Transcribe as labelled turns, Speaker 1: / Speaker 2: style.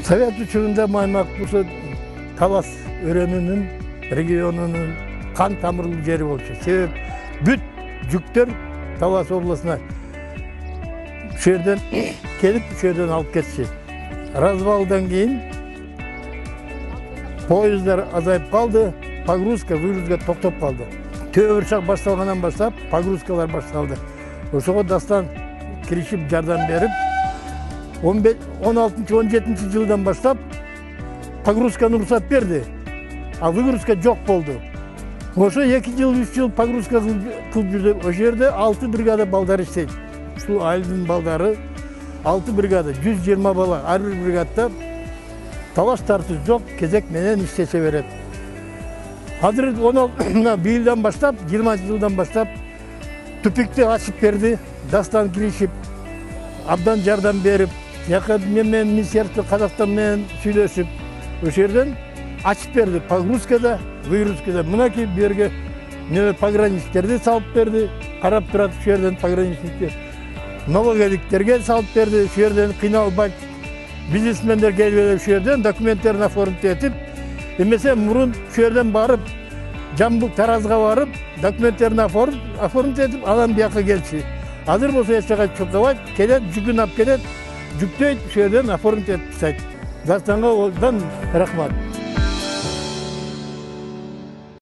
Speaker 1: Совет учурунда Маймак болсо Талас өрөнүнүн, регионунун кан тамырлуу жери болчу. Себеп бүт жүктөр Талас областына ушул жерден келип, ушул жерден алып кетчи. Развалдан кийин поездар азайып калды, погрузка, выгрузка токтоп калды. Төбөр шак башталгандан баштап погрузкалар башталды. Ошого дастан киришип жардам берип, 16-17 жылдан баштап погрузканы уруксат берди, а выгрузка жок болду. Ошо 2 жыл, 3 жыл погрузка кылып жүрдү. Ошол жерде 6 бригада балдар иштейт. Ушул айылдын балдары 6 бригада, 120 бала, ар бир бригадада талаш тартуу жок, кезек менен иштеше берет. Азыр быйылдан баштап, 20 жылдан баштап тупикти ачып берди, дастан киришип, абдан жардам берип, жакын менен министрликте Казакстан менен сүйлөшүп, ошол жерден ачып берди. Погрузкада, выгрузкада. Мынакей бу жерге пограничниктерди салып берди, карап турат ушул жерден пограничниктер. Налоговиктерге салып берди, ушул жерден кыйналбайт. Бизнесмендер келип ушул жерден документтерин оформить этип, эмесе мурун ушул жерден барып, Жамбыл Таразга барып, документтерин оформить этип, анан бияка келчи. Азыр болсо эч жака чуркабайт, келет, жүгүн алып келет, жүктөйт, ушул жерден оформить этип тастайт. Дастанга одан рахмат.